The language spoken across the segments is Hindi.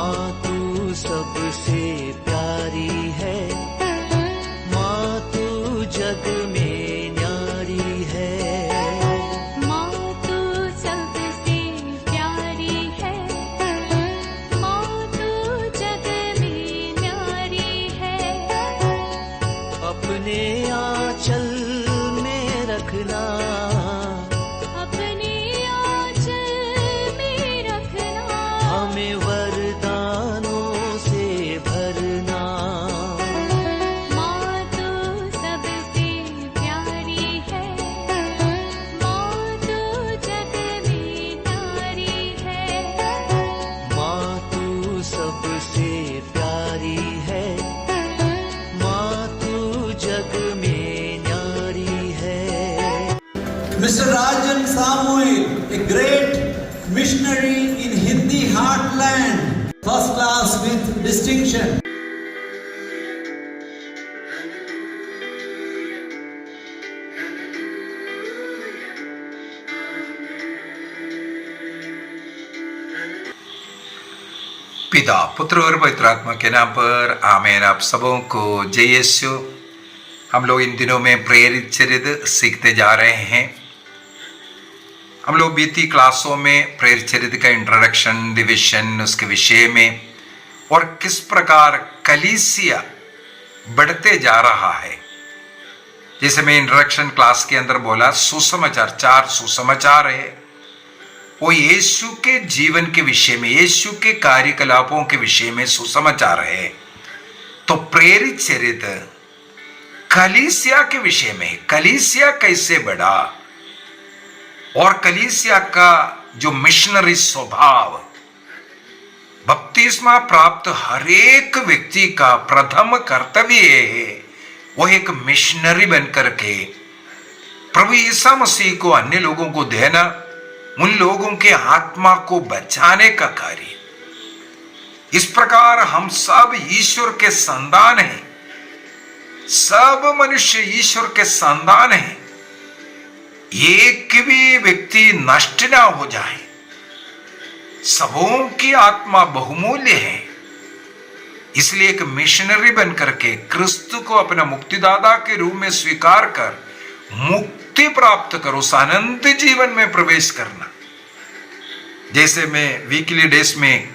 माँ तू सबसे प्यारी है, माँ तू जग में न्यारी है। माँ तू सबसे प्यारी है, माँ तू जग में न्यारी है। अपने आंचल में रखना, अपने आंचल में रखना। हमें वरदानों से भरना। माँ तू सबसे प्यारी है, माँ तू जग में न्यारी है। माँ तू सबसे प्यारी है, माँ तू जग में न्यारी है। Mr. Rajan Samuel, a great missionary in Hindi heartland, first class with distinction. पिता, पुत्र और पवित्र आत्मा के नाम पर आमीन। आप सबों को जय यीशु। हम लोग इन दिनों में प्रेरित चरित्र सीखते जा रहे हैं। हम लोग बीती क्लासों में प्रेरित चरित्र का इंट्रोडक्शन, डिविजन, उसके विषय में और किस प्रकार कलीसिया बढ़ते जा रहा है। जैसे मैं इंट्रोडक्शन क्लास के अंदर बोला, सुसमाचार, 4 सुसमाचार है। वो यीशु के जीवन के विषय में, यीशु के कार्यकलापों के विषय में सुसमाचार है। तो प्रेरित चरित्र कलीसिया के विषय में, कलीसिया कैसे बढ़ा और कलीसिया का जो मिशनरी स्वभाव, बपतिस्मा प्राप्त हर एक व्यक्ति का प्रथम कर्तव्य है वो एक मिशनरी बनकर के प्रभु यीशु मसीह को अन्य लोगों को देना, उन लोगों के आत्मा को बचाने का कार्य। इस प्रकार हम सब ईश्वर के संतान हैं, सब मनुष्य ईश्वर के संतान हैं। एक भी व्यक्ति नष्ट ना हो जाए, सबों की आत्मा बहुमूल्य है। इसलिए एक मिशनरी बनकर के क्रिस्तु को अपना मुक्तिदाता के रूप में स्वीकार कर मुक्ति प्राप्त करो, उस अनंत जीवन में प्रवेश करना। जैसे मैं वीकली डेज में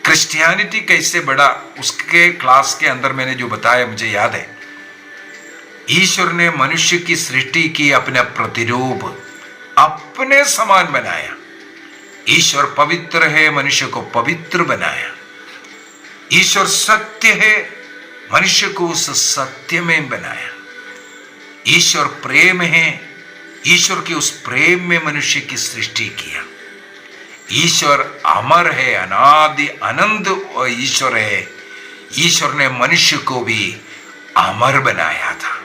क्रिश्चियनिटी कैसे बढ़ा उसके क्लास के अंदर मैंने जो बताया मुझे याद है। ईश्वर ने मनुष्य की सृष्टि की अपना प्रतिरूप, अपने समान बनाया। ईश्वर पवित्र है, मनुष्य को पवित्र बनाया। ईश्वर सत्य है, मनुष्य को उस सत्य में बनाया। ईश्वर प्रेम है, ईश्वर के उस प्रेम में मनुष्य की सृष्टि किया। ईश्वर अमर है, अनादि अनंत ईश्वर है। ईश्वर ने मनुष्य को भी अमर बनाया था,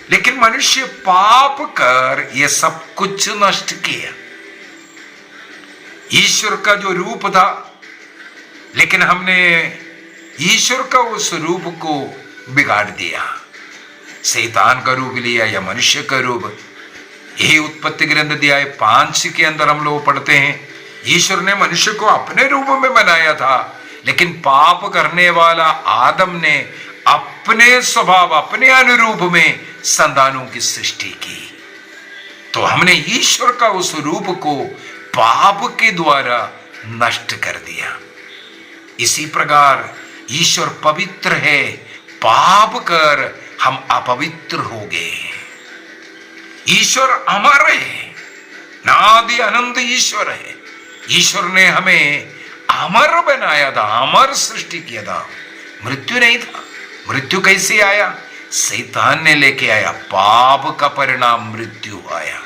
लेकिन मनुष्य पाप कर यह सब कुछ नष्ट किया। ईश्वर का जो रूप था, लेकिन हमने ईश्वर का उस रूप को बिगाड़ दिया, शैतान का रूप लिया या मनुष्य का रूप। यही उत्पत्ति ग्रंथ अध्याय 5 के अंदर हम लोग पढ़ते हैं, ईश्वर ने मनुष्य को अपने रूप में बनाया था, लेकिन पाप करने वाला आदम ने अपने स्वभाव, अपने अनुरूप में संतानों की सृष्टि की। तो हमने ईश्वर का उस रूप को पाप के द्वारा नष्ट कर दिया। इसी प्रकार ईश्वर पवित्र है, पाप कर हम अपवित्र हो गए। ईश्वर अमर है, नादि अनंत ईश्वर है। ईश्वर ने हमें अमर बनाया था, अमर सृष्टि किया था। मृत्यु नहीं था। मृत्यु कैसे आया? शैतान ने लेके आया, पाप का परिणाम मृत्यु आया।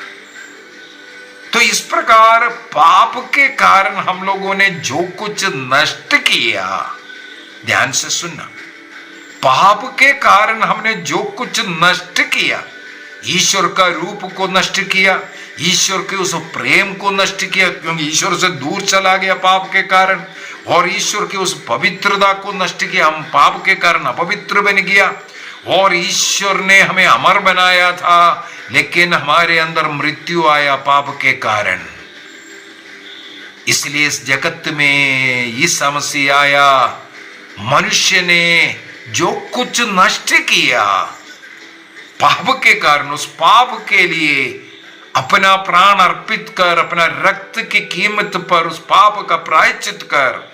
तो इस प्रकार पाप के कारण हम लोगों ने जो कुछ नष्ट किया, ध्यान से सुनना, पाप के कारण हमने जो कुछ नष्ट किया, ईश्वर का रूप को नष्ट किया, ईश्वर के उस प्रेम को नष्ट किया, क्योंकि ईश्वर से दूर चला गया पाप के कारण, और ईश्वर के उस पवित्रता को नष्ट किया। हम पाप के कारण अपवित्र बन गया, और ईश्वर ने हमें अमर बनाया था, लेकिन हमारे अंदर मृत्यु आया पाप के कारण। इसलिए इस जगत में यीशु मसीह आया, मनुष्य ने जो कुछ नष्ट किया पाप के कारण, उस पाप के लिए अपना प्राण अर्पित कर, अपना रक्त की कीमत पर उस पाप का प्रायश्चित कर,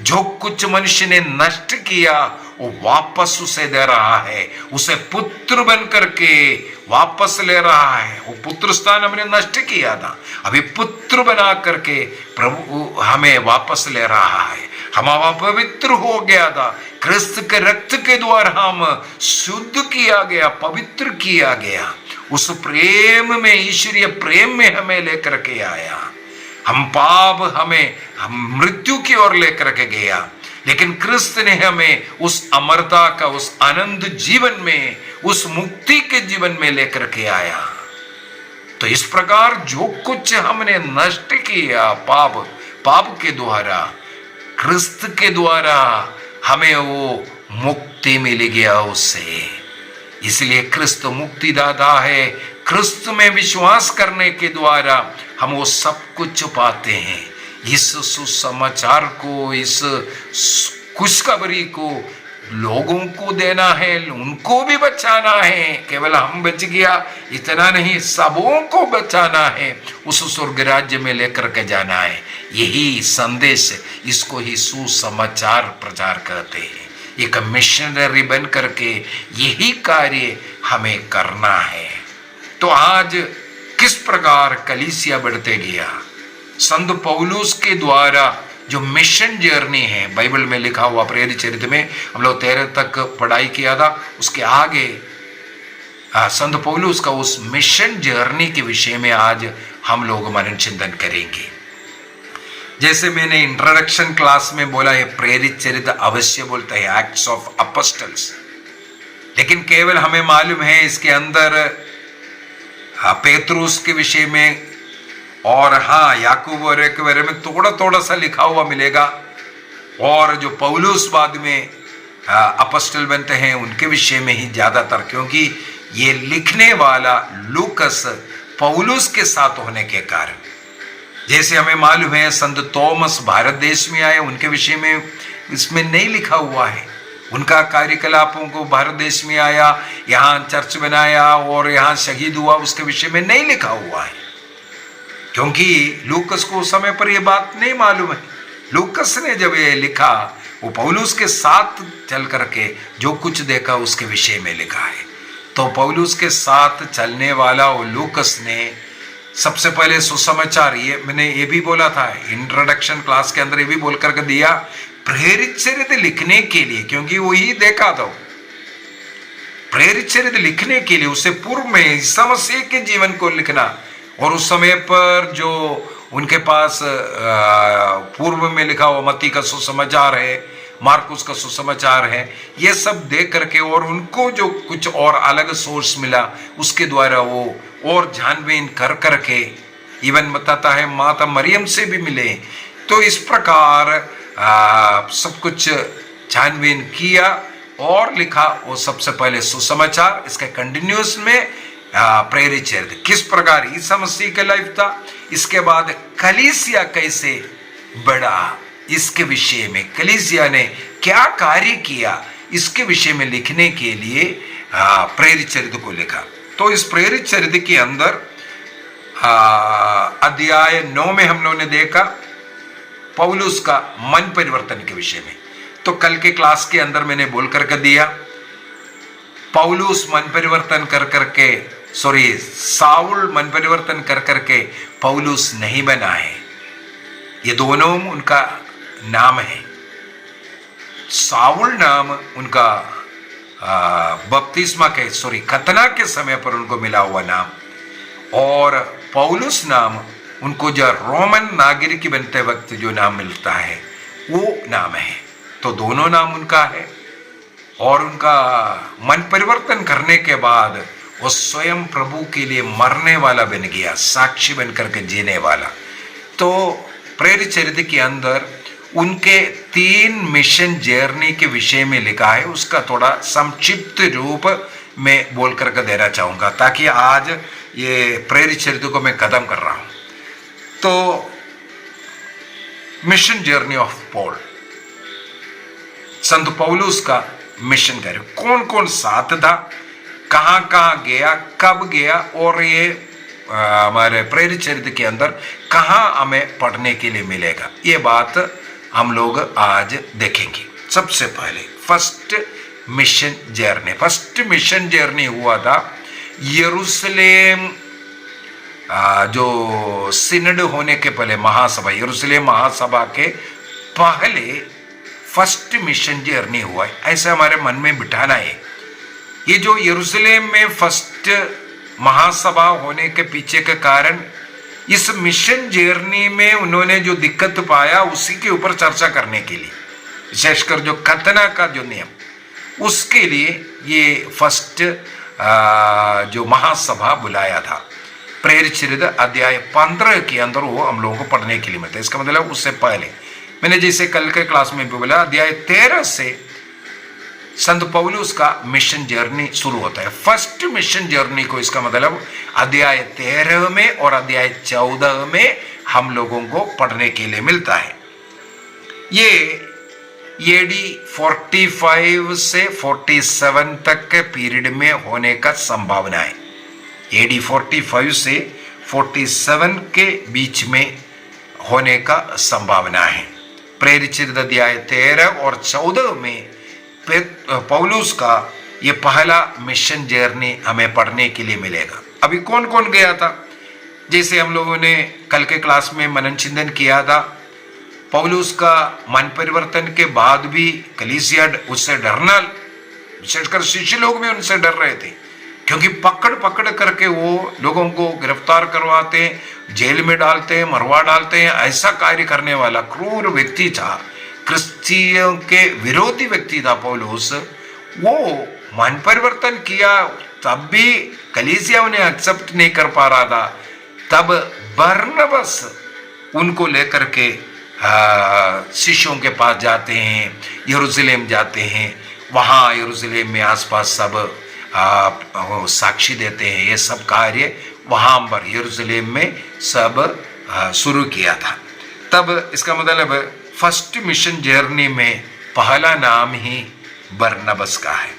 जो कुछ मनुष्य ने नष्ट किया वो वापस उसे दे रहा है, उसे पुत्र बन करके वापस ले रहा है। वो पुत्र स्थान हमने नष्ट किया था, अभी पुत्र बना करके प्रभु हमें वापस ले रहा है। हमारा पवित्र हो गया था, क्रिस्त के रक्त के द्वारा हम शुद्ध किया गया, पवित्र किया गया। उस प्रेम में, ईश्वरीय प्रेम में हमें लेकर के आया। हम मृत्यु की ओर लेकर के गया, लेकिन क्रिस्त ने हमें उस अमरता का, उस आनंद जीवन में, उस मुक्ति के जीवन में लेकर के आया। तो इस प्रकार जो कुछ हमने नष्ट किया पाप के द्वारा, क्रिस्त के द्वारा हमें वो मुक्ति मिल गया उससे। इसलिए क्रिस्त मुक्तिदाता है। क्रिस्त में विश्वास करने के द्वारा हम वो सब कुछ पाते हैं। इस सुसमाचार को, इस खुशखबरी को लोगों को देना है, उनको भी बचाना है। केवल हम बच गया इतना नहीं, सबों को बचाना है, उस स्वर्ग राज्य में लेकर के जाना है। यही संदेश, इसको ही सुसमाचार प्रचार करते हैं। एक मिशनरी बन करके यही कार्य हमें करना है। तो आज किस प्रकार कलीसिया बढ़ते गया, संत पौलुस के द्वारा जो मिशन जर्नी है, बाइबल में लिखा हुआ प्रेरित चरित्र में हम लोग 13 तक पढ़ाई किया था। उसके आगे संत पौलुस का उस मिशन जर्नी के विषय में आज हम लोग मनन चिंतन करेंगे। जैसे मैंने इंट्रोडक्शन क्लास में बोला है, प्रेरित चरित्र अवश्य बोलता है एक्ट्स ऑफ अपोस्टल्स, लेकिन केवल हमें मालूम है इसके अंदर पेतरुस के विषय में और याकूब और के बारे में थोड़ा थोड़ा सा लिखा हुआ मिलेगा, और जो पौलुस बाद में अपोस्टल बनते हैं उनके विषय में ही ज्यादातर, क्योंकि ये लिखने वाला लूकस पौलुस के साथ होने के कारण। जैसे हमें मालूम है संत थॉमस भारत देश में आए, उनके विषय में इसमें नहीं लिखा हुआ है। उनका कार्यकलापों को भारत देश में आया, यहाँ चर्च बनाया और यहाँ शहीद हुआ, उसके विषय में नहीं लिखा हुआ है, क्योंकि लूकस को उस समय पर यह बात नहीं मालूम है। लूकस ने जब ये लिखा, वो पौलुस के साथ चल करके जो कुछ देखा उसके विषय में लिखा है। तो पौलुस के साथ चलने वाला वो लूकस ने सबसे पहले सुसमाचार, ये मैंने ये भी बोला था इंट्रोडक्शन क्लास के अंदर, ये भी बोल करके दिया, प्रेरित चरित्र लिखने के लिए, क्योंकि वही देखा था, प्रेरित चरित्र लिखने के लिए उससे पूर्व में ईसा मसीह के जीवन को लिखना, और उस समय पर जो उनके पास पूर्व में लिखा हुआ मत्ती का सुसमाचार है, मार्कुस का सुसमाचार है, ये सब देख करके, और उनको जो कुछ और अलग सोर्स मिला उसके द्वारा वो और छानबीन कर करके इवन बताता है माता मरियम से भी मिले। तो इस प्रकार सब कुछ छानबीन किया और लिखा। वो सबसे पहले सुसमाचार, इसके कंटिन्यूस में प्रेरित चरित्र, किस प्रकार ईसा मसीह का लाइफ था, इसके बाद कलीसिया कैसे बढ़ा, इसके विषय में कलीसिया ने क्या कार्य किया, इसके विषय में लिखने के लिए प्रेरित चरित्र को लिखा। तो इस प्रेरित चरित्र के अंदर अध्याय 9 में हम लोगों ने देखा पौलुस का मन परिवर्तन के विषय में। तो कल के क्लास के अंदर मैंने बोल करके दिया, पौलुस मन परिवर्तन कर करके, साउल मन परिवर्तन कर करके पौलुस नहीं बना है। ये दोनों उनका नाम है। साउल नाम उनका बपतिस्मा के खतना के समय पर उनको मिला हुआ नाम, और पौलुस नाम उनको जो रोमन नागरिक बनते वक्त जो नाम मिलता है वो नाम है। तो दोनों नाम उनका है, और उनका मन परिवर्तन करने के बाद वो स्वयं प्रभु के लिए मरने वाला बन गया, साक्षी बनकर के जीने वाला। तो प्रेरित चरित्र के अंदर उनके 3 मिशन जर्नी के विषय में लिखा है, उसका थोड़ा संक्षिप्त रूप में बोल करके देना चाहूँगा, ताकि आज ये प्रेरित चरित्र को मैं खत्म कर रहा हूँ। तो मिशन जर्नी ऑफ पॉल, संत पौलुस का मिशन कार्य। कौन कौन साथ था, कहां कहां गया, कब गया, और ये हमारे प्रेरित चरित्र के अंदर कहां हमें पढ़ने के लिए मिलेगा, ये बात हम लोग आज देखेंगे। सबसे पहले फर्स्ट मिशन जर्नी हुआ था यरूशलेम, जो सिनड होने के पहले महासभा, यरूशलेम महासभा के पहले फर्स्ट मिशन जर्नी हुआ है, ऐसा हमारे मन में बिठाना है। ये जो यरूशलेम में फर्स्ट महासभा होने के पीछे के कारण, इस मिशन जर्नी में उन्होंने जो दिक्कत पाया उसी के ऊपर चर्चा करने के लिए, विशेषकर जो खतना का जो नियम, उसके लिए ये फर्स्ट जो महासभा बुलाया था। प्रेरित चरित्र अध्याय 15 के अंदर वो हम लोगों को पढ़ने के लिए मिलता है। इसका मतलब उससे पहले मैंने जैसे कल के क्लास में भी बोला, अध्याय 13 से संत पौलुस का मिशन जर्नी शुरू होता है। फर्स्ट मिशन जर्नी को, इसका मतलब अध्याय 13 में और अध्याय 14 में हम लोगों को पढ़ने के लिए मिलता है। ये एडी 45 से 47 तक के पीरियड में होने का संभावना है। एडी 45 से 47 के बीच में होने का संभावना है। प्रेरित चरित्र अध्याय 13 और 14 में पौलुस का ये पहला मिशन जर्नी हमें पढ़ने के लिए मिलेगा। अभी कौन कौन गया था, जैसे हम लोगों ने कल के क्लास में मनन चिंतन किया था, पौलुस का मन परिवर्तन के बाद भी कलीसिया उससे डरना, विशेषकर शिष्य लोग भी उनसे डर रहे थे, क्योंकि पकड़ पकड़ करके वो लोगों को गिरफ्तार करवाते, जेल में डालते, मरवा डालते हैं। ऐसा कार्य करने वाला क्रूर व्यक्ति था, क्रिश्चियों के विरोधी व्यक्ति था पौलुस। वो मन परिवर्तन किया, तब भी कलीसिया उन्हें एक्सेप्ट नहीं कर पा रहा था। तब बरनबास उनको लेकर के शिष्यों के पास जाते हैं, यरूशलेम जाते हैं। वहाँ यरूशलेम में आसपास सब साक्षी देते हैं। ये सब कार्य वहाँ पर यरूशलेम में सब शुरू किया था। तब इसका मतलब फर्स्ट मिशन जर्नी में पहला नाम ही बरनबास का है।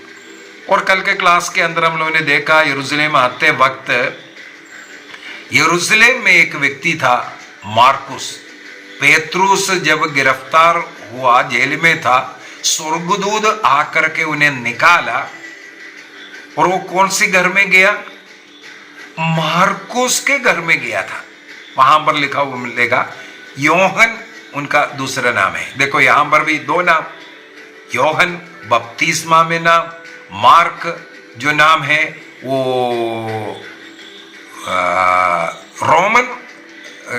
और कल के क्लास के अंदर हम लोगों ने देखा, यरूशलेम आते वक्त यरूशलेम में एक व्यक्ति था मार्कुस। पेत्रुस जब गिरफ्तार हुआ, जेल में था, स्वर्गदूत आकर के उन्हें निकाला। और वो कौन सी घर में गया? मार्कुस के घर में गया था। वहां पर लिखा हुआ मिलेगा योहन उनका दूसरा नाम है। देखो यहां पर भी दो नाम, योहन बपतिस्मा में नाम, मार्क जो नाम है वो रोमन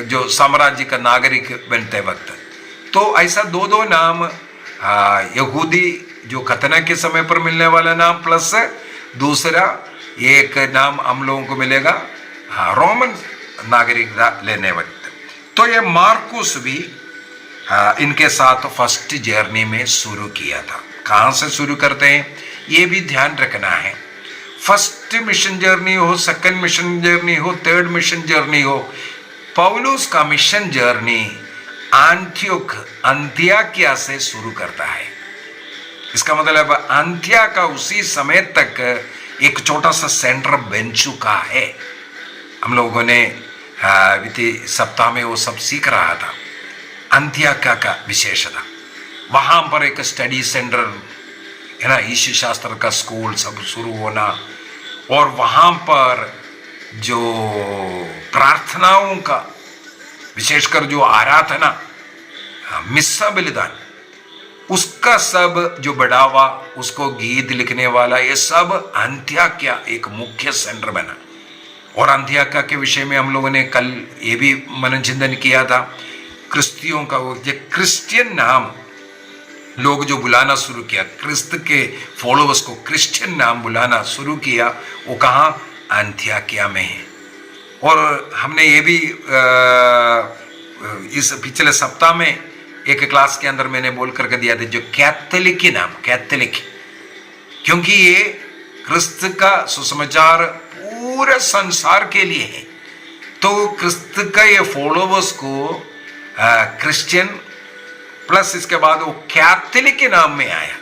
जो साम्राज्य का नागरिक बनते वक्त। तो ऐसा दो दो नाम, यहूदी जो खतना के समय पर मिलने वाला नाम प्लस दूसरा एक नाम हम लोगों को मिलेगा रोमन नागरिकता लेने वक्त। तो ये मार्कुस भी इनके साथ फर्स्ट जर्नी में शुरू किया था। कहाँ से शुरू करते हैं ये भी ध्यान रखना है। फर्स्ट मिशन जर्नी हो, सेकंड मिशन जर्नी हो, थर्ड मिशन जर्नी हो, पौलुस का मिशन जर्नी अंत्योकिया से शुरू करता है। इसका मतलब अंत्या का उसी समय तक एक छोटा सा सेंटर बन चुका है। हम लोगों ने बीते सप्ताह में वो सब सीख रहा था। अंत्योकिया का विशेषता, वहां पर एक स्टडी सेंटर है ना, ईश्वर शास्त्र का स्कूल सब शुरू होना, और वहां पर जो प्रार्थनाओं का, विशेषकर जो आराधना, मिस्सा बलिदान, उसका सब जो बढ़ावा, उसको गीत लिखने वाला, ये सब अंत्योकिया एक मुख्य सेंटर बना। और अंत्योकिया के विषय में हम लोगों ने कल ये भी मनन चिंतन किया था। क्रिस्तियों का वो क्रिश्चियन नाम लोग जो बुलाना शुरू किया, क्रिस्त के फॉलोवर्स को क्रिश्चियन नाम बुलाना शुरू किया, वो कहाँ? अंत्योकिया में है। और हमने ये भी इस पिछले सप्ताह में एक क्लास के अंदर मैंने बोल करके दिया था, जो कैथोलिक नाम, कैथोलिक, क्योंकि ये क्रिस्त का सुसमाचार पूरे संसार के लिए है। तो क्रिस्त का ये फॉलोवर्स को क्रिश्चियन प्लस इसके बाद वो कैथोलिक के नाम में आया,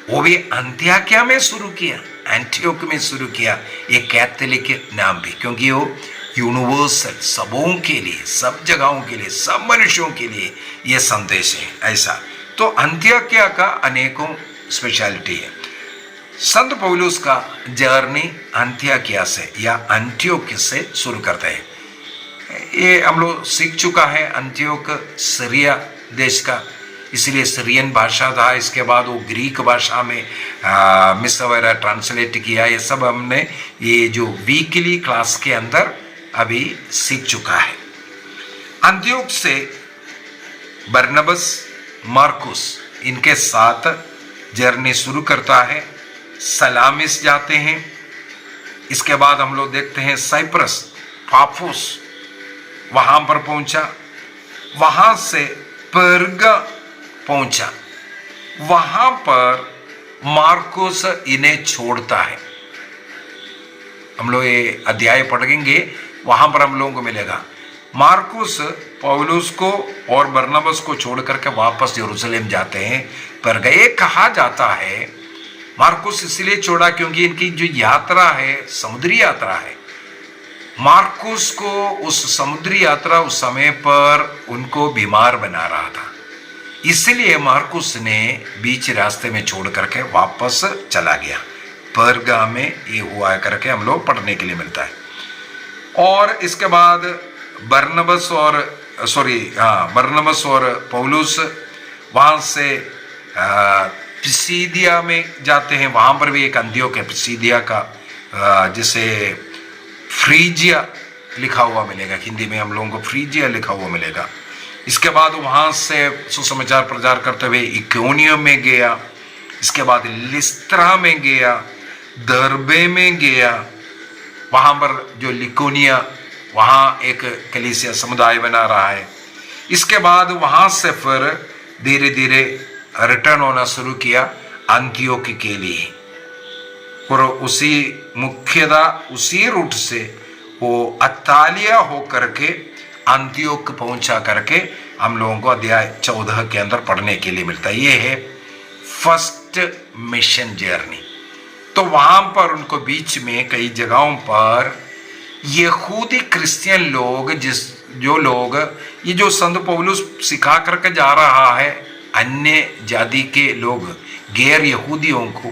वो भी अंत्योकिया में शुरू किया, एंटियोक में शुरू किया ये कैथोलिक नाम भी, क्योंकि वो यूनिवर्सल, सबों के लिए, सब जगहों के लिए, सब मनुष्यों के लिए ये संदेश है ऐसा। तो अंत्योकिया का अनेकों स्पेशलिटी है। संत पौलुस का जर्नी अंत्योकिया से या अंत्योक से शुरू करते हैं। ये हम लोग सीख चुका है, अंत्योक सीरिया देश का, इसलिए सीरियन भाषा था। इसके बाद वो ग्रीक भाषा में मिस वगैरह ट्रांसलेट किया। ये सब हमने ये जो वीकली क्लास के अंदर अभी सीख चुका है। अंत्योक से बरनबस, मार्कुस इनके साथ जर्नी शुरू करता है। सलामिस जाते हैं। इसके बाद हम लोग देखते हैं साइप्रस, पाफोस वहां पर पहुंचा, वहां से पर्गा पहुंचा, वहां पर मार्कुस इन्हें छोड़ता है। हम लोग ये अध्याय पढ़ेंगे, वहां पर हम लोगों को मिलेगा मार्कुस पौलुस को और बरनबास को छोड़ करके वापस यरूशलेम जाते हैं। पर गए कहा जाता है मार्कुस इसलिए छोड़ा क्योंकि इनकी जो यात्रा है समुद्री यात्रा है। मार्कुस को उस समुद्री यात्रा उस समय पर उनको बीमार बना रहा था, इसलिए मार्कुस ने बीच रास्ते में छोड़ करके वापस चला गया। परगा में ये हुआ करके हम लोग पढ़ने के लिए मिलता है। और इसके बाद बरनबास और पौलुस वहां से पिसीदिया में जाते हैं। वहां पर भी एक अंत्योक है पिसीदिया का, जिसे फ्रीजिया लिखा हुआ मिलेगा, हिंदी में हम लोगों को फ्रीजिया लिखा हुआ मिलेगा। इसके बाद वहां से सुसमाचार प्रचार करते हुए इकोनियम में गया। इसके बाद लिस्त्रा में गया, दरबे में गया। वहां पर जो लिकोनिया, वहां एक कलीसिया समुदाय बना रहा है। इसके बाद वहां से फिर धीरे धीरे रिटर्न होना शुरू किया अंत्योक के लिए। और उसी मुख्यतः उसी रूट से वो अतालिया होकर के अंत्योक पहुंचा करके हम लोगों को अध्याय 14 के अंदर पढ़ने के लिए मिलता है। ये है फर्स्ट मिशन जर्नी। तो वहां पर उनको बीच में कई जगहों पर यहूदी क्रिश्चियन लोग, ये जो संत पौलुस सिखा करके जा रहा है अन्य जाति के लोग, गैर यहूदियों को,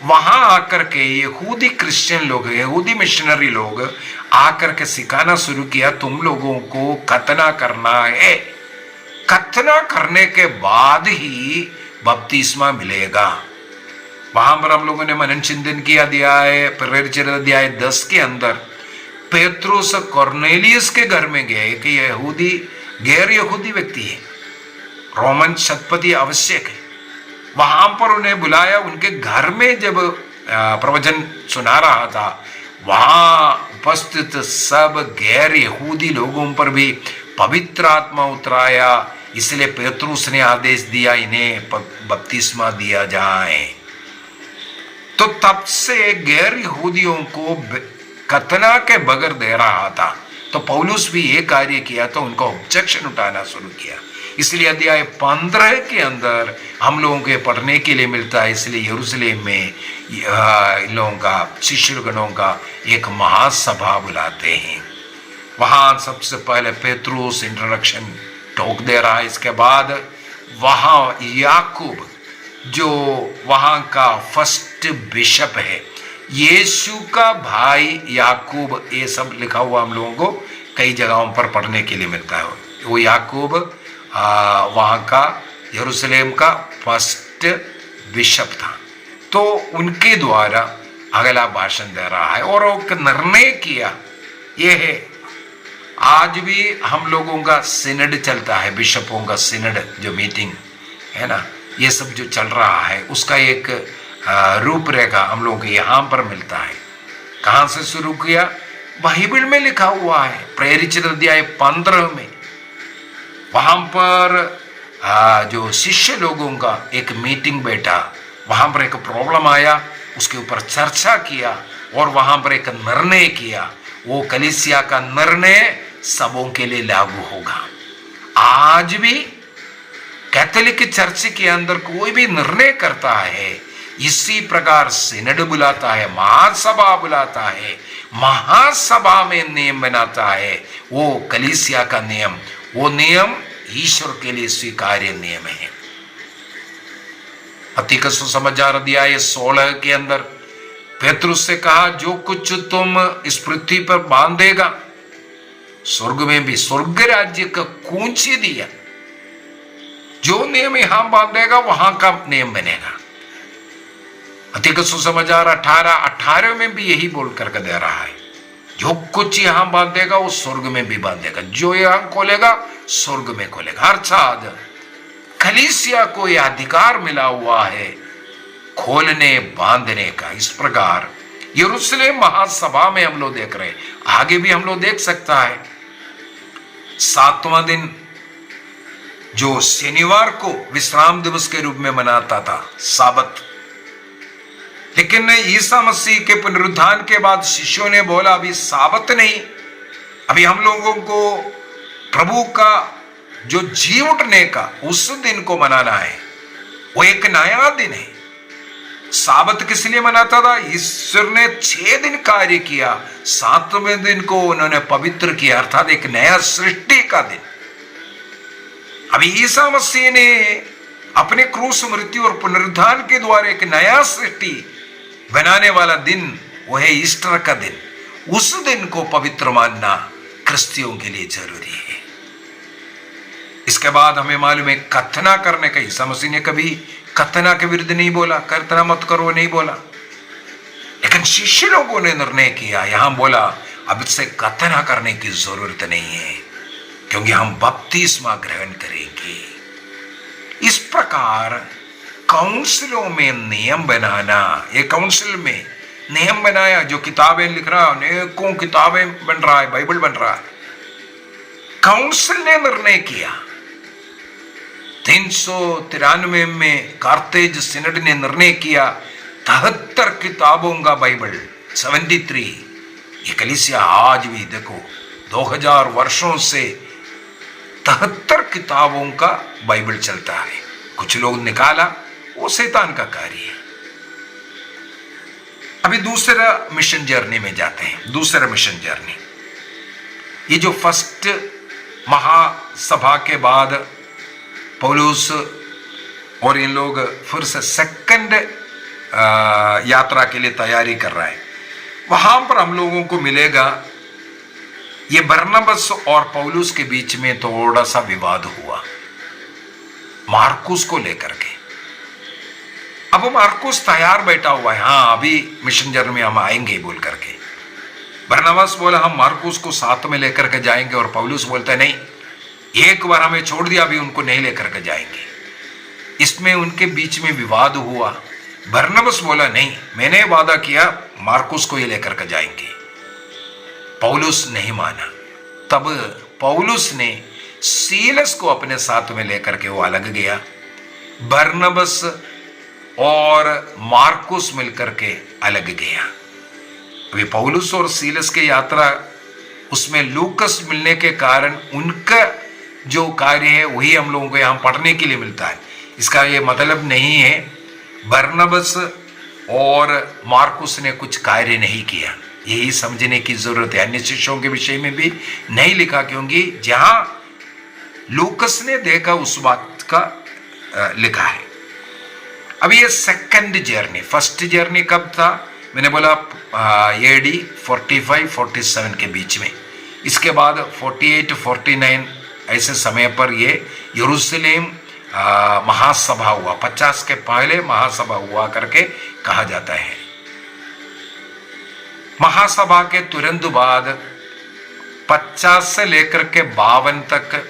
वहां आकर के यहूदी क्रिश्चियन लोग, यहूदी मिशनरी लोग आकर के सिखाना शुरू किया, तुम लोगों को खतना करना है, खतना करने के बाद ही बपतिस्मा मिलेगा। वहां पर हम लोगों ने मनन चिंतन किया अध्याय प्रेरित चरित्र अध्याय 10 के अंदर पेत्रुस कॉर्नेलियस के घर में गए कि यहूदी गैर यहूदी व्यक्ति है, रोमन शतपति आवश्यक है। वहां पर उन्हें बुलाया, उनके घर में जब प्रवचन सुना रहा था, वहां उपस्थित सब गैर यहूदी लोगों पर भी पवित्र आत्मा उतराया। इसलिए पेत्रुस ने आदेश दिया इन्हें बपतिस्मा दिया जाए। तो तब से गैर यहूदियों को खतना के बगैर दे रहा था। तो पौलुस भी ये कार्य किया तो उनको ऑब्जेक्शन उठाना शुरू किया। इसलिए अध्याय 15 के अंदर हम लोगों के पढ़ने के लिए मिलता है। इसलिए यरूशलेम में इन लोगों का, शिष्यगणों का एक महासभा बुलाते हैं। वहां सबसे पहले पेत्रुस इंट्रोडक्शन टोक दे रहा है। इसके बाद वहां याकूब जो वहां का फर्स्ट बिशप है, यीशु का भाई याकूब, ये सब लिखा हुआ हम लोगों को कई जगहों पर पढ़ने के लिए मिलता है। वो याकूब वहां का यरूशलेम का फर्स्ट बिशप था। तो उनके द्वारा अगला भाषण दे रहा है और वो निर्णय किया ये है, आज भी हम लोगों का सिनड चलता है, बिशपों का सिनड जो मीटिंग है ना, ये सब जो चल रहा है उसका एक रूपरेखा हम लोगों को यहाँ पर मिलता है। कहाँ से शुरू किया? बाइबल में लिखा हुआ है प्रेरित चरित्र अध्याय 15 में। वहां पर जो शिष्य लोगों का एक मीटिंग बैठा, वहां पर एक प्रॉब्लम आया, उसके ऊपर चर्चा किया और वहां पर एक निर्णय किया। वो कलीसिया का निर्णय सबों के लिए लागू होगा। आज भी कैथोलिक चर्च के अंदर कोई भी निर्णय करता है, इसी प्रकार सिनड बुलाता है, महासभा बुलाता है, महासभा में नियम बनाता है, वो कलीसिया का नियम, वो नियम ईश्वर के लिए स्वीकार्य नियम है। मत्ती सुसमाचार अध्याय 16 के अंदर पेतरुस से कहा, जो कुछ तुम इस पृथ्वी पर बांधेगा स्वर्ग में भी स्वर्ग राज्य का कुंजी दिया, जो नियम यहां बांधेगा वहां का नियम बनेगा। मत्ती सुसमाचार 18 में भी यही बोल करके दे रहा है, जो कुछ यहां बांधेगा वो स्वर्ग में भी बांधेगा, जो यहां खोलेगा स्वर्ग में खोलेगा। अर्थात कलीसिया को यह अधिकार मिला हुआ है खोलने बांधने का। इस प्रकार यरूशलेम महासभा में हम लोग देख रहे हैं, आगे भी हम लोग देख सकता है। 7वां दिन जो शनिवार को विश्राम दिवस के रूप में मनाता था, साबत, लेकिन ईसा मसीह के पुनरुत्थान के बाद शिष्यों ने बोला, अभी साबत नहीं, अभी हम लोगों को प्रभु का जो जी उठने का उस दिन को मनाना है, वो एक नया दिन है। साबत किस लिए मनाता था? ईश्वर ने 6 दिन कार्य किया, 7वें दिन को उन्होंने पवित्र किया, अर्थात एक नया सृष्टि का दिन। अभी ईसा मसीह ने अपने क्रूस, मृत्यु और पुनरुत्थान के द्वारा एक नया सृष्टि बनाने वाला दिन, वो है ईस्टर का दिन। उस दिन को पवित्र मानना क्रिस्तियों के लिए जरूरी है। इसके बाद हमें मालूम है कथना करने का, ईसा मसीह ने कभी कथना के विरुद्ध नहीं बोला, कथना मत करो नहीं बोला, लेकिन शिष्य लोगों ने निर्णय किया, यहां बोला अब इससे कथना करने की जरूरत नहीं है, क्योंकि हम बपतिस्मा ग्रहण करेंगे। इस प्रकार काउंसिलों में नियम बनाना, ये काउंसिल में नियम बनाया, जो किताबें लिख रहा है, अनेकों किताबें बन रहा है, बाइबल बन रहा है। काउंसिल ने निर्णय किया, 393 में कार्तेज सिनड ने निर्णय किया 73 किताबों का बाइबल, 73। ये कलीसिया आज भी देखो 2000 वर्षों से 73 किताबों का बाइबल चलता है। कुछ लोग निकाला, वो शैतान का कार्य है। अभी दूसरा मिशन जर्नी में जाते हैं। दूसरा मिशन जर्नी, ये जो फर्स्ट महासभा के बाद पौलुस और इन लोग फिर से सेकंड यात्रा के लिए तैयारी कर रहा है, वहां पर हम लोगों को मिलेगा ये बरनबास और पौलुस के बीच में थोड़ा सा विवाद हुआ मार्कुस को लेकर के। अब मार्कुस तैयार बैठा हुआ है, हाँ अभी मिशन जर्नी में हम आएंगे बोल करके। बरनबास बोला हम मार्कुस को साथ में लेकर के जाएंगे, और पौलुस बोलता है नहीं, एक बार हमें छोड़ दिया, अभी उनको नहीं लेकर के जाएंगे। इसमें उनके बीच में विवाद हुआ। बरनबास बोला नहीं, मैंने वादा किया मार्कुस को ये लेकर के जाएंगे। पौलुस नहीं माना। तब पौलुस ने सीलस को अपने साथ में लेकर के वो अलग गया। बरनबास और मार्कुस मिलकर के अलग गया। अभी पौलुस और सीलस की यात्रा, उसमें लूकस मिलने के कारण उनका जो कार्य है वही हम लोगों को यहाँ पढ़ने के लिए मिलता है। इसका ये मतलब नहीं है बरनबास और मार्कुस ने कुछ कार्य नहीं किया, यही समझने की जरूरत है। अन्य शिष्यों के विषय में भी नहीं लिखा, क्योंकि जहां लूकस ने देखा उस बात का लिखा है। अब ये सेकंड जर्नी, फर्स्ट जर्नी कब था? मैंने बोला AD 45-47 के बीच में। इसके बाद 48-49 ऐसे समय पर ये यरूशलेम महासभा हुआ। 50 के पहले महासभा हुआ करके कहा जाता है। महासभा के तुरंत बाद 50 से लेकर के 52 तक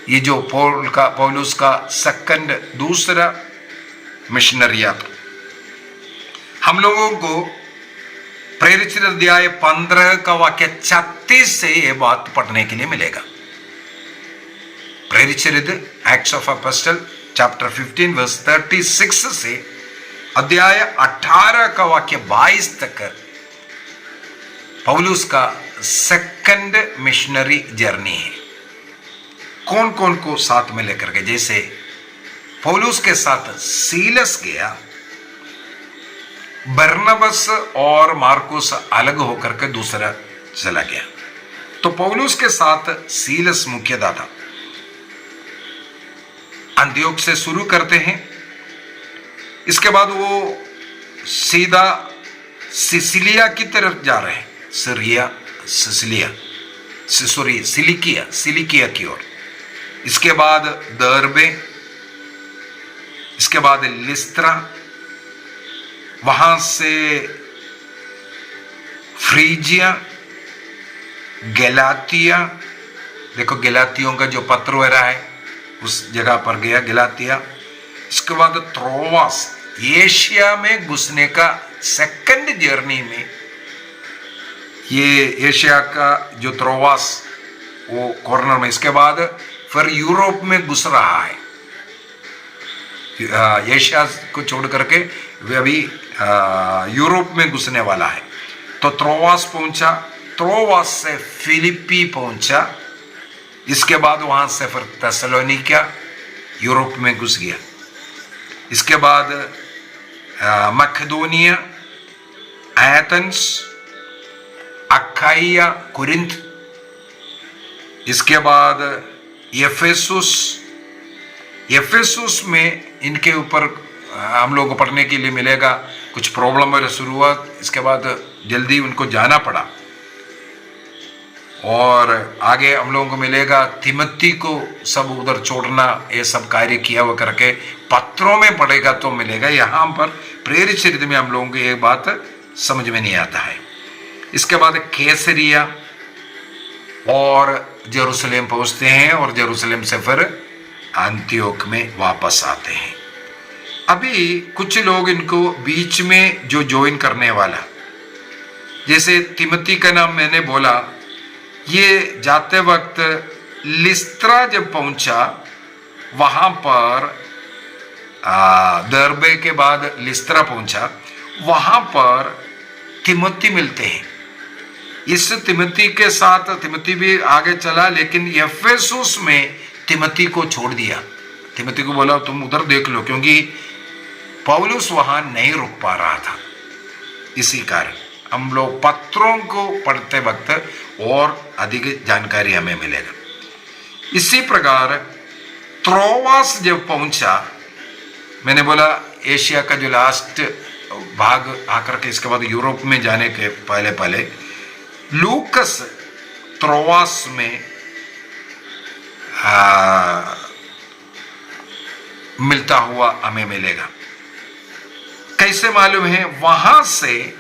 ये जो पौलुस का सेकंड दूसरा मिशनरी यात्रा, हम लोगों को प्रेरित अध्याय 15 का वाक्य 36 से ये बात पढ़ने के लिए मिलेगा। प्रेरित Acts of Apostle chapter 15 verse 36 से अध्याय 18 का वाक्य 22 तक पौलुस का सेकंड मिशनरी जर्नी है। कौन कौन को साथ में लेकर के, जैसे पौलुस के साथ सीलस गया, बरनबस और मार्कुस अलग होकर के दूसरा चला गया। तो पौलुस के साथ सीलस मुख्यतः था। अंत्योक से शुरू करते हैं, इसके बाद वो सीधा सिसिलिया की तरफ जा रहे हैं, सिलिकिया की ओर। इसके बाद दर्बे, इसके बाद लिस्त्रा, वहां से फ्रीजिया, गलातिया, देखो गलातियों का जो पत्र वगैरह है उस जगह पर गया, गलातिया। इसके बाद त्रोवास, एशिया में घुसने का सेकंड जर्नी में ये एशिया का जो त्रोवास वो कॉर्नर में, इसके बाद फिर यूरोप में घुस रहा है। एशिया को छोड़ करके वे अभी यूरोप में घुसने वाला है। तो त्रोवास पहुंचा, त्रोवास से फिलिपी पहुंचा, इसके बाद वहां से फिर थेसलोनिका यूरोप में घुस गया। इसके बाद मकेदोनिया, एथेंस, अखाइया, कुरिन्थ, इसके बाद एफेसुस में इनके ऊपर हम लोग को पढ़ने के लिए मिलेगा, कुछ प्रॉब्लम वगैरह शुरू हुआ, इसके बाद जल्दी उनको जाना पड़ा। और आगे हम लोगों को मिलेगा तिमोथी को सब उधर छोड़ना, ये सब कार्य किया हुआ करके पत्रों में पढ़ेगा तो मिलेगा। यहाँ पर प्रेरित चरित्र में हम लोगों को ये बात समझ में नहीं आता है। इसके बाद कैसरिया और जेरूसलेम पहुंचते हैं और जेरूसलेम से फिर अंत्योक में वापस आते हैं। अभी कुछ लोग इनको बीच में जो ज्वाइन करने वाला, जैसे तिमोथी का नाम मैंने बोला, ये जाते वक्त लिस्त्रा जब पहुंचा, वहां पर दर्बे के बाद लिस्त्रा पहुंचा, वहां पर तिमोथी मिलते हैं। इस तिमोथी के साथ तिमोथी भी आगे चला, लेकिन एफेसुस में तिमोथी को छोड़ दिया। तिमोथी को बोला तुम उधर देख लो, क्योंकि पौलुस वहां नहीं रुक पा रहा था। इसी कारण हम लोग पत्रों को पढ़ते वक्त और अधिक जानकारी हमें मिलेगा। इसी प्रकार त्रोवास जब पहुंचा, मैंने बोला एशिया का जो लास्ट भाग आकर के इसके बाद यूरोप में जाने के पहले लूकस त्रोवास में मिलता हुआ हमें मिलेगा। कैसे मालूम है? वहां से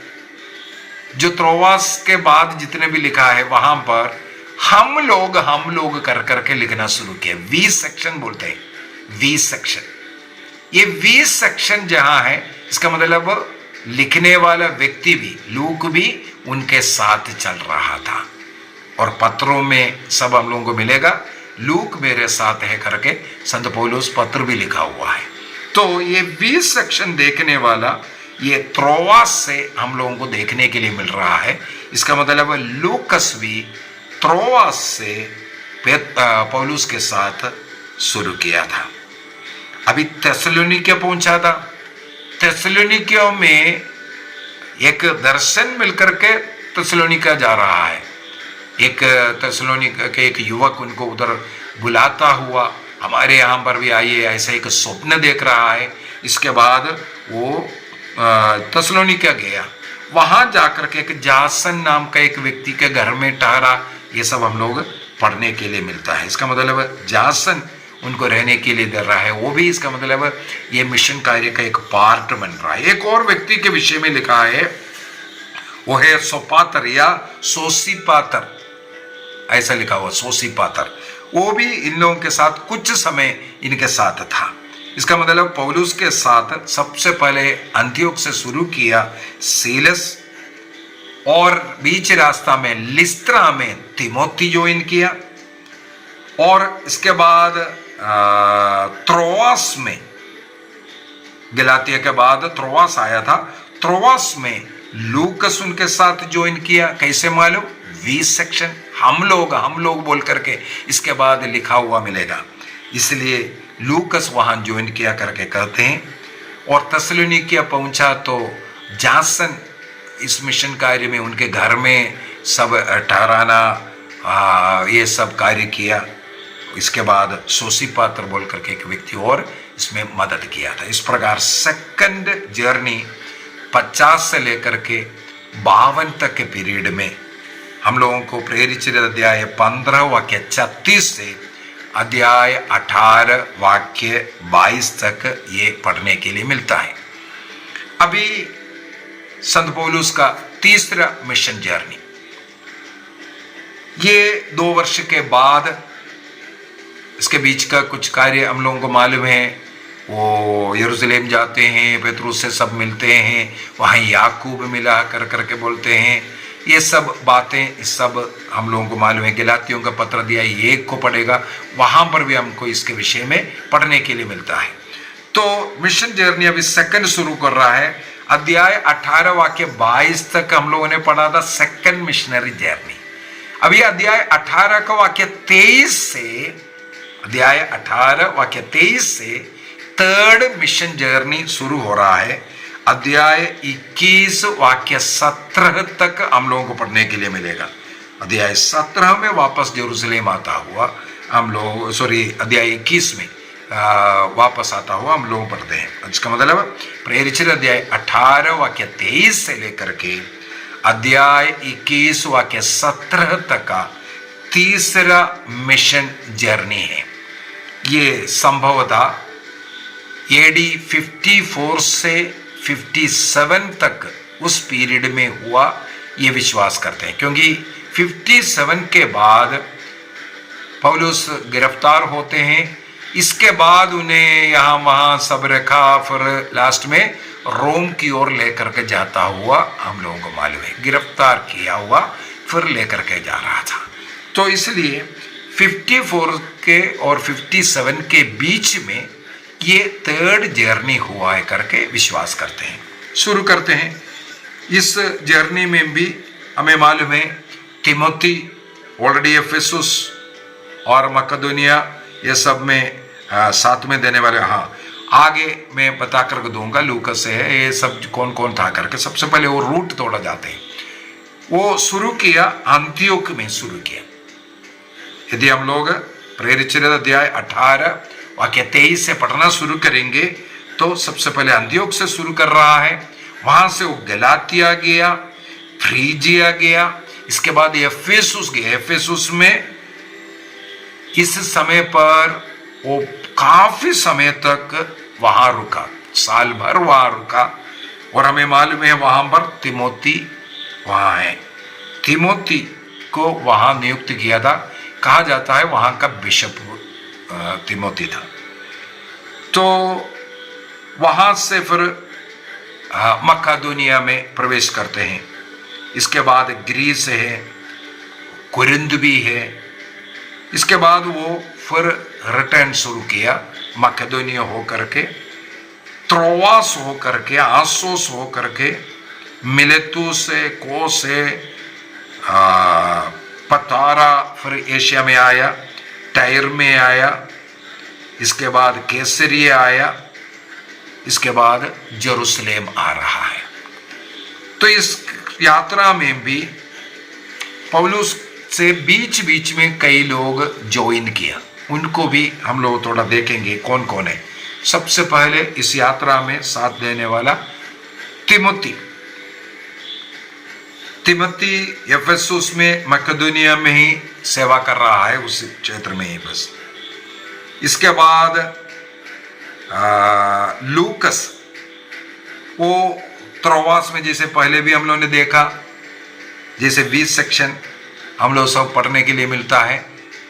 जो त्रोवास के बाद जितने भी लिखा है वहां पर हम लोग कर करके लिखना शुरू किया। वी सेक्शन बोलते हैं, वी सेक्शन। ये वी सेक्शन जहां है, इसका मतलब लिखने वाला व्यक्ति भी, लूक भी उनके साथ चल रहा था। और पत्रों में सब हम लोगों को मिलेगा, लूक मेरे साथ है करके संत पौलुस पत्र भी लिखा हुआ है। तो ये 20 सेक्शन देखने वाला ये त्रोवास से हम लोगों को देखने के लिए मिल रहा है। इसका मतलब लूकस भी त्रोवास से पौलुस के साथ शुरू किया था। अभी थेसलोनिके पहुंचा था। थेसलोनिकियों में एक दर्शन मिलकर के थेसलोनिका जा रहा है। एक थेसलोनिका के एक युवक उनको उधर बुलाता हुआ, हमारे यहाँ पर भी आइए, ऐसा एक स्वप्न देख रहा है। इसके बाद वो थेसलोनिका गया, वहां जाकर के एक जासन नाम का एक व्यक्ति के घर में ठहरा। ये सब हम लोग पढ़ने के लिए मिलता है। इसका मतलब जासन उनको रहने के लिए दे रहा है, वो भी इसका मतलब ये मिशन कार्य का एक पार्ट बन रहा है। एक और व्यक्ति के विषय में लिखा है, वो है सोपातर या सोसीपातर, ऐसा लिखा हुआ सोसीपातर। वो भी इन लोगों के साथ कुछ समय इनके साथ था। इसका मतलब पौलुस के साथ सबसे पहले अंत्योक से शुरू किया सीलस, और बीच रास्ता में लिस्त्रा में तिमोथी ज्वाइन किया, और इसके बाद त्रोवास में, गलातिया के बाद त्रोवास आया था, त्रोवास में लूकस उनके साथ ज्वाइन किया। कैसे मालूम? 20 सेक्शन। हम लोग बोल करके इसके बाद लिखा हुआ मिलेगा। इसलिए लूकस वहां ज्वाइन किया करके कहते हैं। और तस्सलुनीकिया पहुंचा तो जासन इस मिशन कार्य में उनके घर में सब ठहराना, ये सब कार्य किया। इसके बाद सोसीपात्र बोल करके एक व्यक्ति और इसमें मदद किया था। इस प्रकार सेकंड जर्नी 50 से लेकर के 52 तक के पीरियड में हम लोगों को प्रेरित अध्याय 15 वाक्य 36 से अध्याय 18 वाक्य 22 तक ये पढ़ने के लिए मिलता है। अभी संत पौलुस का तीसरा मिशन जर्नी, ये 2 वर्ष के बाद, इसके बीच का कुछ कार्य हम लोगों को मालूम है। वो यरूशलेम जाते हैं, पेतरुस से सब मिलते हैं, वहाँ याकूब मिला कर करके बोलते हैं। ये सब बातें सब हम लोगों को मालूम है। गलातियों का पत्र दिया 1 को पढ़ेगा, वहाँ पर भी हमको इसके विषय में पढ़ने के लिए मिलता है। तो मिशन जर्नी अभी सेकंड शुरू कर रहा है। अध्याय 18 वाक्य 22 तक हम लोगों ने पढ़ा था सेकंड मिशनरी जर्नी। अभी अध्याय 18 का वाक्य 23 से, अध्याय 18 वाक्य 23 से थर्ड मिशन जर्नी शुरू हो रहा है। अध्याय 21 वाक्य 17 तक हम लोगों को पढ़ने के लिए मिलेगा। अध्याय 17 में वापस यरूशलेम आता हुआ हम लोग, अध्याय 21 में वापस आता हुआ हम लोग पढ़ते हैं। इसका मतलब प्रेरित अध्याय 18 वाक्य 23 से लेकर के अध्याय 21 वाक्य 17 तक का तीसरा मिशन जर्नी है। ये संभवतः एडी 54 से 57 तक उस पीरियड में हुआ, ये विश्वास करते हैं। क्योंकि 57 के बाद पौलुस गिरफ्तार होते हैं। इसके बाद उन्हें यहाँ वहाँ सब रखा, फिर लास्ट में रोम की ओर लेकर के जाता हुआ हम लोगों को मालूम है। गिरफ्तार किया हुआ फिर लेकर के जा रहा था। तो इसलिए 54 के और 57 के बीच में ये थर्ड जर्नी हुआ है करके विश्वास करते हैं। शुरू करते हैं। इस जर्नी में भी हमें मालूम है तिमोथी ऑलरेडी एफेसुस और मकदोनिया ये सब में साथ में देने वाले, हाँ आगे मैं बता कर दूंगा लूकस है ये सब कौन कौन था करके। सबसे पहले वो रूट तोड़ा जाते हैं। वो शुरू किया अंत्योक में शुरू किया। यदि हम लोग प्रेरित अध्याय 18 वाक्य 23 से पढ़ना शुरू करेंगे तो सबसे पहले अंत्योक से शुरू कर रहा है। वहां से वो गलातिया गया, फ्रीजिया गया, इसके बाद एफेसुस गया। एफेसुस में इस समय पर वो काफी समय तक वहां रुका, साल भर वहां रुका। और हमें मालूम है वहां पर तिमोथी वहां है। तिमोथी को वहां नियुक्त किया था। कहा जाता है वहां का बिशप तिमोथी था। तो वहां से फिर मक्कादोनिया में प्रवेश करते हैं। इसके बाद ग्रीस है, कुरिन्थ भी है। इसके बाद वो फिर रिटर्न शुरू किया मक्केदोनिया हो करके, त्रोआस हो करके, आसोस हो करके, मिलेतुस से, को से, पतारा, फिर एशिया में आया, टायर में आया, इसके बाद कैसरिया आया, इसके बाद जेरूशलेम आ रहा है। तो इस यात्रा में भी पौलुस से बीच बीच में कई लोग ज्वाइन किया। उनको भी हम लोग थोड़ा देखेंगे कौन कौन है। सबसे पहले इस यात्रा में साथ देने वाला तिमोथी। तिमोथी एफेसुस में मकेदोनिया में ही सेवा कर रहा है, उस क्षेत्र में ही बस। इसके बाद लूकस वो त्रोआस में, जैसे पहले भी हम लोगों ने देखा, जैसे 20 सेक्शन हम लोग सब पढ़ने के लिए मिलता है,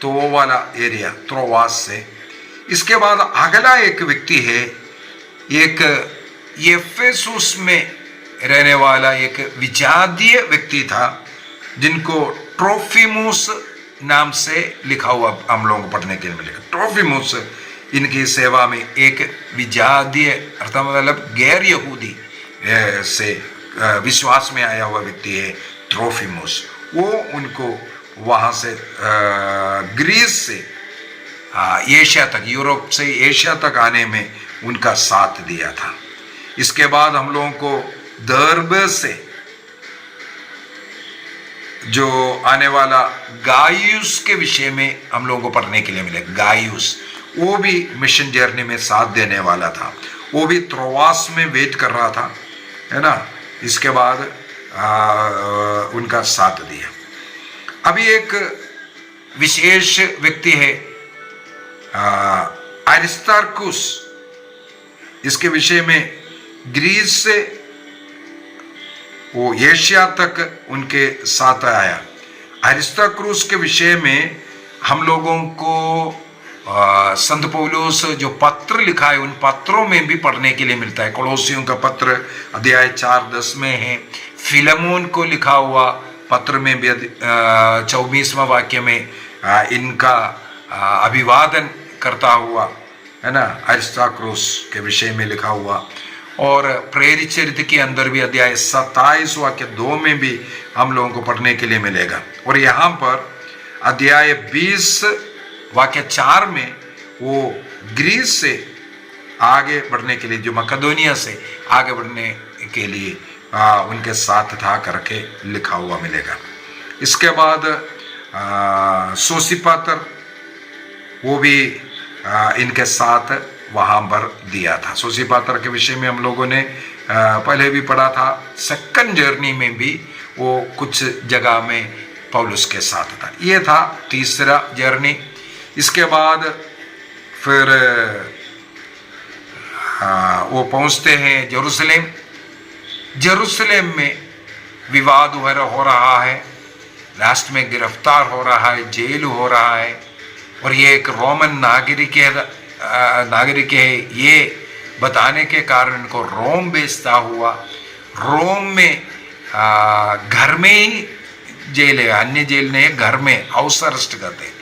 तो वो वाला एरिया त्रोआस से। इसके बाद अगला एक व्यक्ति है, एक एफेसुस में रहने वाला एक विजातीय व्यक्ति था, जिनको ट्रोफिमुस नाम से लिखा हुआ हम लोगों को पढ़ने के लिए मिलेगा। ट्रोफिमुस इनकी सेवा में एक विजातीय अर्थात मतलब गैर यहूदी से विश्वास में आया हुआ व्यक्ति है ट्रोफिमुस। वो उनको वहाँ से ग्रीस से एशिया तक, यूरोप से एशिया तक आने में उनका साथ दिया था। इसके बाद हम लोगों को दर्बे से जो आने वाला गायुस के विषय में हम लोगों को पढ़ने के लिए मिले। गायुस वो भी मिशन जर्नी में साथ देने वाला था, वो भी त्रोवास में वेट कर रहा था, है ना। इसके बाद उनका साथ दिया। अभी एक विशेष व्यक्ति है अरिस्तार्कुस, इसके विषय में ग्रीस से वो एशिया तक उनके साथ आया। अरिस्तार्कुस के विषय में हम लोगों को संत पौलुस जो पत्र लिखा है उन पत्रों में भी पढ़ने के लिए मिलता है। कोलोसियों का पत्र अध्याय 4:10 में है। फिलेमोन को लिखा हुआ पत्र में भी 24वां वाक्य में इनका अभिवादन करता हुआ, है ना, अरिस्तार्कुस के विषय में लिखा हुआ। और प्रेरित चरित्र के अंदर भी अध्याय 27 वाक्य 2 में भी हम लोगों को पढ़ने के लिए मिलेगा। और यहाँ पर अध्याय 20 वाक्य 4 में वो ग्रीस से आगे बढ़ने के लिए, जो मकदोनिया से आगे बढ़ने के लिए उनके साथ था करके लिखा हुआ मिलेगा। इसके बाद सोसिपातर वो भी इनके साथ वहाँ पर दिया था। सोसिपातर के विषय में हम लोगों ने पहले भी पढ़ा था। सेकंड जर्नी में भी वो कुछ जगह में पौलुस के साथ था। ये था तीसरा जर्नी। इसके बाद फिर वो पहुँचते हैं जेरूसलेम। जेरूसलेम में विवाद हो रहा है, लास्ट में गिरफ्तार हो रहा है, जेल हो रहा है। और ये एक रोमन नागरिक है ये बताने के कारण इनको रोम भेजता हुआ। रोम में घर में ही जेल है, अन्य जेल नहीं है, घर में हाउस अरेस्ट करते।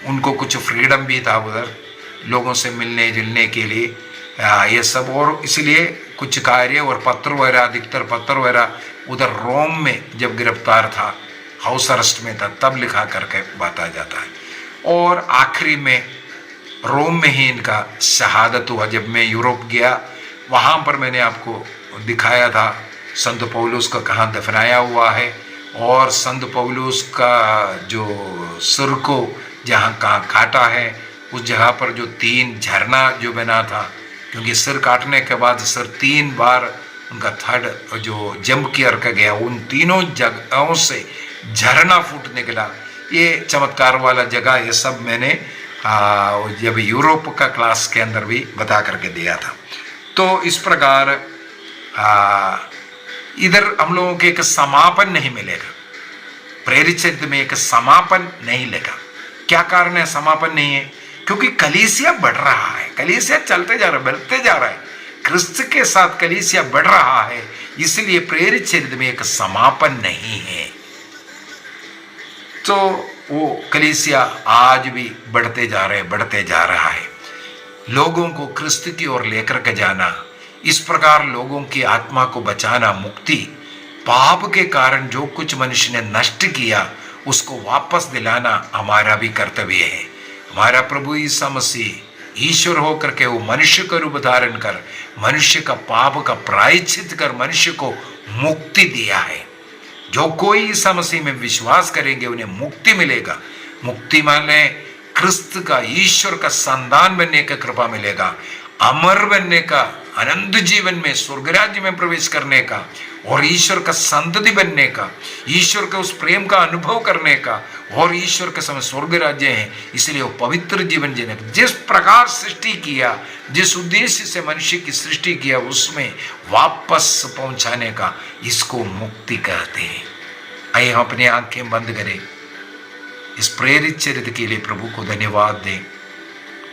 उनको कुछ फ्रीडम भी था उधर लोगों से मिलने जुलने के लिए, ये सब। और इसलिए कुछ कार्य और पत्र वगैरह, अधिकतर पत्र वगैरह उधर रोम में जब गिरफ्तार था, हाउस अरेस्ट में था, तब लिखा करके बताया जाता है। और आखिरी में रोम में ही इनका शहादत हुआ। जब मैं यूरोप गया वहाँ पर मैंने आपको दिखाया था संत पौलुस का कहाँ दफनाया हुआ है, और संत पौलुस का जो सिर को जहाँ कहाँ काटा है उस जगह पर जो 3 झरना जो बना था, क्योंकि सिर काटने के बाद सिर 3 बार उनका थर्ड जो जंप किया रखा गया, उन तीनों जगहों से झरना फूट निकला। ये चमत्कार वाला जगह, ये सब मैंने जब यूरोप का क्लास के अंदर भी बता करके दिया था। तो इस प्रकार इधर हम लोगों के एक समापन नहीं मिलेगा, प्रेरित चरित्र में एक समापन नहीं लेगा। क्या कारण है समापन नहीं है? क्योंकि कलीसिया बढ़ रहा है, कलीसिया चलते जा रहा है, बढ़ते जा रहा है, क्रिस्त के साथ कलीसिया बढ़ रहा है, इसलिए प्रेरित चरित्र में एक समापन नहीं है। तो वो कलीसिया आज भी बढ़ते जा रहा है। लोगों को क्रिस्त की ओर लेकर के जाना, इस प्रकार लोगों की आत्मा को बचाना, मुक्ति, पाप के कारण जो कुछ मनुष्य ने नष्ट किया उसको वापस दिलाना हमारा भी कर्तव्य है। हमारा प्रभु यीशु मसीह ईश्वर होकर के वो मनुष्य का रूप धारण कर मनुष्य का पाप का प्रायश्चित कर मनुष्य को मुक्ति दिया है। जो कोई यीशु मसीह में विश्वास करेंगे उन्हें मुक्ति मिलेगा। मुक्ति माने क्रिस्त का, ईश्वर का संतान बनने का कृपा मिलेगा, अमर बनने का, अनंत जीवन में स्वर्ग राज्य में प्रवेश करने का, और ईश्वर का संतति बनने का, ईश्वर के उस प्रेम का अनुभव करने का, और ईश्वर के समय स्वर्ग राज्य है। इसलिए वो पवित्र जीवन जीने का, जिस प्रकार सृष्टि किया, जिस उद्देश्य से मनुष्य की सृष्टि किया, उसमें वापस पहुंचाने का, इसको मुक्ति कहते हैं। आइए हम अपनी आंखें बंद करें, इस प्रेरित चरित्र के लिए प्रभु को धन्यवाद दें।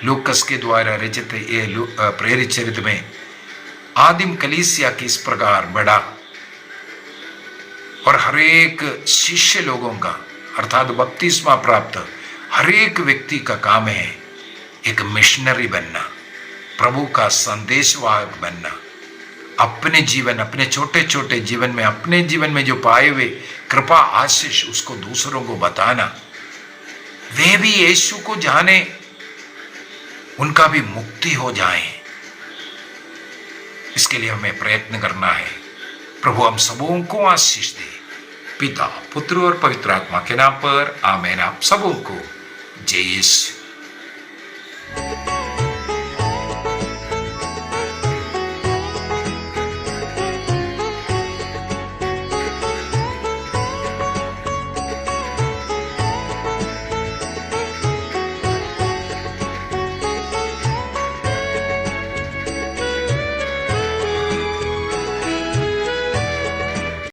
लूकस के द्वारा रचित ये प्रेरित चरित्र में आदिम कलीसिया किस प्रकार बढ़ा, और हरेक शिष्य लोगों का अर्थात बपतिस्मा प्राप्त हरेक व्यक्ति का काम है एक मिशनरी बनना, प्रभु का संदेशवाहक बनना, अपने जीवन, अपने छोटे छोटे जीवन में, अपने जीवन में जो पाए हुए कृपा आशीष उसको दूसरों को बताना, वे भी यीशु को जाने, उनका भी मुक्ति हो जाए, इसके लिए हमें प्रयत्न करना है। प्रभु हम सबों को आशीष दे, पिता, पुत्र और पवित्र आत्मा के नाम पर आमीन। आप सबों को जय यीशु।